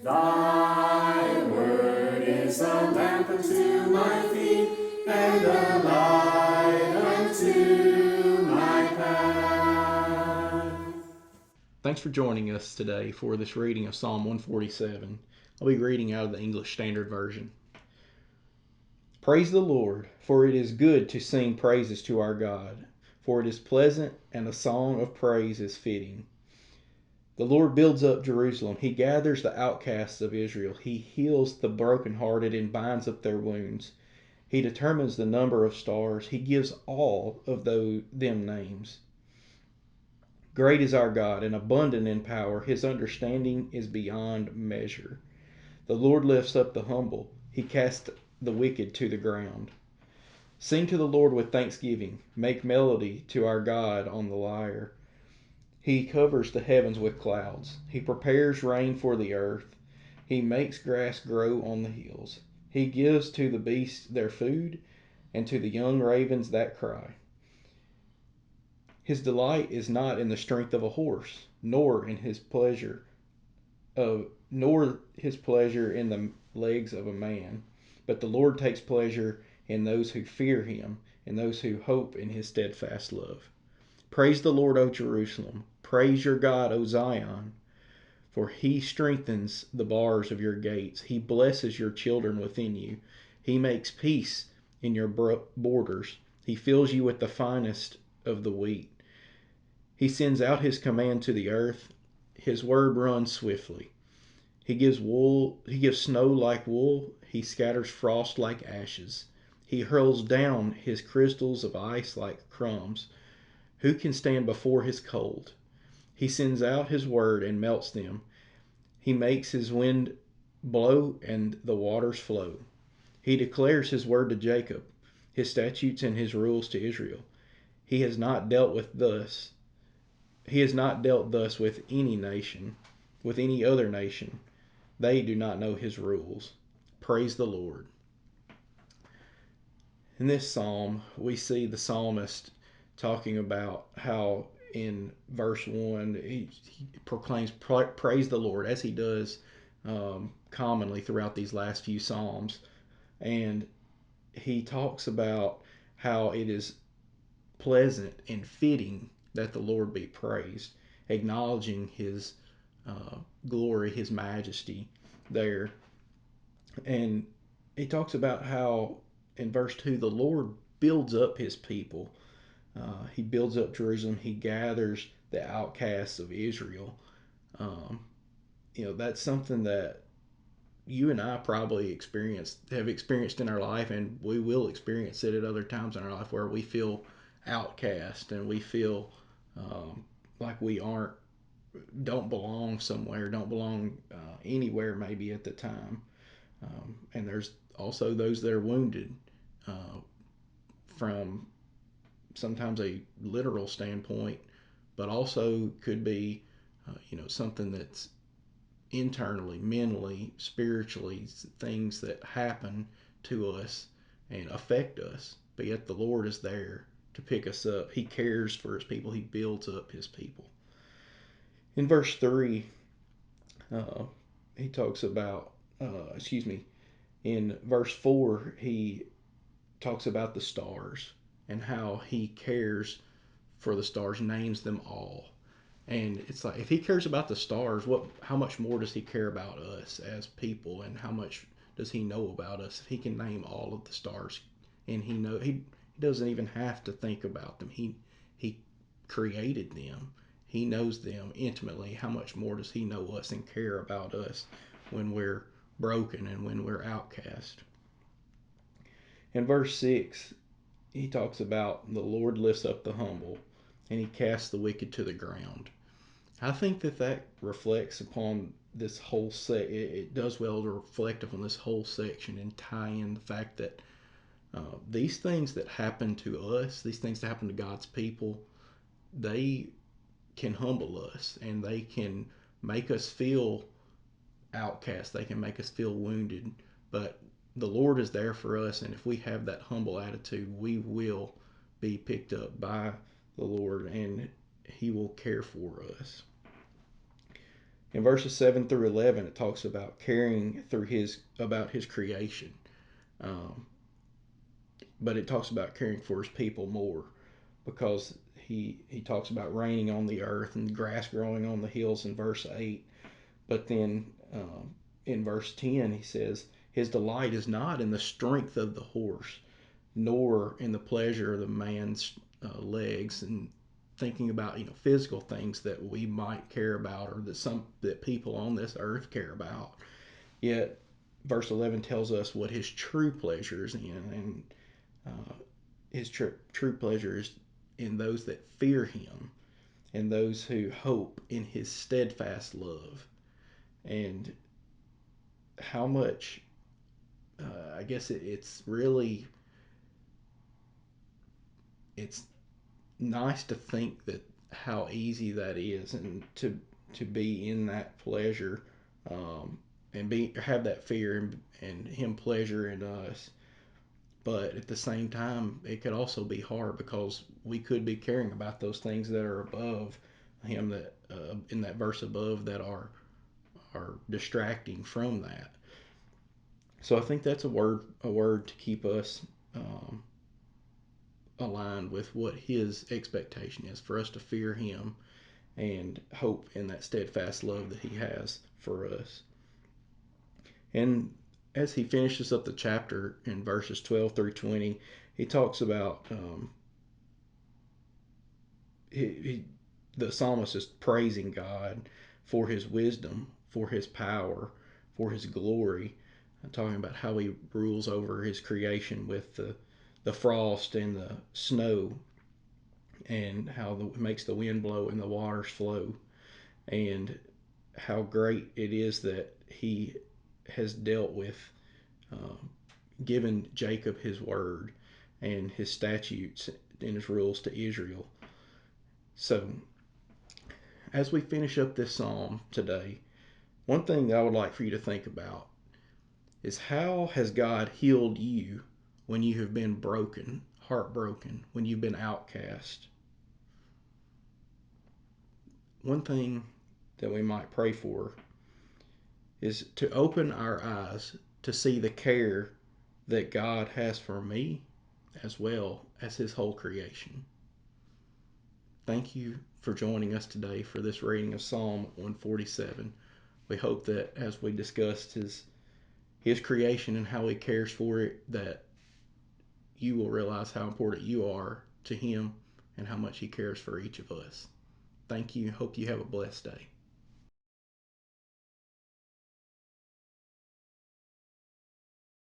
Thy word is a lamp unto my feet, and a light unto my path. Thanks for joining us today for this reading of Psalm 147. I'll be reading out of the English Standard Version. Praise the Lord, for it is good to sing praises to our God, for it is pleasant, and a song of praise is fitting. The Lord builds up Jerusalem. He gathers the outcasts of Israel. He heals the brokenhearted and binds up their wounds. He determines the number of stars. He gives all of them names. Great is our God, and abundant in power. His understanding is beyond measure. The Lord lifts up the humble. He casts the wicked to the ground. Sing to the Lord with thanksgiving. Make melody to our God on the lyre. He covers the heavens with clouds. He prepares rain for the earth. He makes grass grow on the hills. He gives to the beasts their food, and to the young ravens that cry. His delight is not in the strength of a horse, nor his pleasure in the legs of a man. But the Lord takes pleasure in those who fear him, in those who hope in his steadfast love. Praise the Lord, O Jerusalem. Praise your God, O Zion. For he strengthens the bars of your gates. He blesses your children within you. He makes peace in your borders. He fills you with the finest of the wheat. He sends out his command to the earth. His word runs swiftly. He gives snow like wool. He scatters frost like ashes. He hurls down his crystals of ice like crumbs. Who can stand before his cold? He sends out his word and melts them. He makes his wind blow and the waters flow. He declares his word to Jacob, his statutes and his rules to Israel. He has not dealt with thus. He has not dealt thus with any other nation. They do not know his rules. Praise the Lord. In this psalm, we see the psalmist talking about how in verse 1 he proclaims praise the Lord, as he does commonly throughout these last few psalms. And he talks about how it is pleasant and fitting that the Lord be praised, acknowledging his glory, his majesty there. And he talks about how in verse 2 the Lord builds up his people. He builds up Jerusalem. He gathers the outcasts of Israel. Um, that's something that you and I probably have experienced in our life, and we will experience it at other times in our life where we feel outcast and we feel like we don't belong somewhere, don't belong anywhere maybe at the time. And there's also those that are wounded uh, from sometimes a literal standpoint, but also could be, something that's internally, mentally, spiritually, things that happen to us and affect us. But yet the Lord is there to pick us up. He cares for his people. He builds up his people. In verse 3, uh, he talks about, in verse 4, he talks about the stars and how he cares for the stars, names them all. And it's like if he cares about the stars, how much more does he care about us as people, and how much does he know about us if he can name all of the stars? And he doesn't even have to think about them. He created them. He knows them intimately. How much more does he know us and care about us when we're broken and when we're outcast? In verse 6, he talks about the Lord lifts up the humble and he casts the wicked to the ground. I think that reflects upon this whole it does well to reflect upon this whole section and tie in the fact that these things that happen to us, these things that happen to God's people, they can humble us and they can make us feel outcast. They can make us feel wounded. But the Lord is there for us, and if we have that humble attitude, we will be picked up by the Lord and He will care for us. In verses 7 through 11, it talks about caring through his creation, um, but it talks about caring for his people more, because he talks about raining on the earth and grass growing on the hills in verse 8. But then in verse 10, he says, his delight is not in the strength of the horse, nor in the pleasure of the man's legs, and thinking about physical things that we might care about, or that people on this earth care about. Yet verse 11 tells us what his true pleasure is in, and his true pleasure is in those that fear him, and those who hope in his steadfast love. And how much I guess it's really, it's nice to think that how easy that is, and to be in that pleasure, and be have that fear, and him pleasure in us. But at the same time, it could also be hard, because we could be caring about those things that are above him, that in that verse above, that are distracting from that. So I think that's a word to keep us um, aligned with what his expectation is, for us to fear him and hope in that steadfast love that he has for us. And as he finishes up the chapter in verses 12 through 20, he talks about he, the psalmist is praising God for his wisdom, for his power, for his glory, and talking about how he rules over his creation with the frost and the snow, and how makes the wind blow and the waters flow, and how great it is that he has dealt with, um, given Jacob his word and his statutes and his rules to Israel. So, as we finish up this psalm today, one thing that I would like for you to think about is, how has God healed you when you have been broken, heartbroken, when you've been outcast? One thing that we might pray for is to open our eyes to see the care that God has for me, as well as his whole creation. Thank you for joining us today for this reading of Psalm 147. We hope that as we discussed his creation and how he cares for it, that you will realize how important you are to him and how much he cares for each of us. Thank you. Hope you have a blessed day.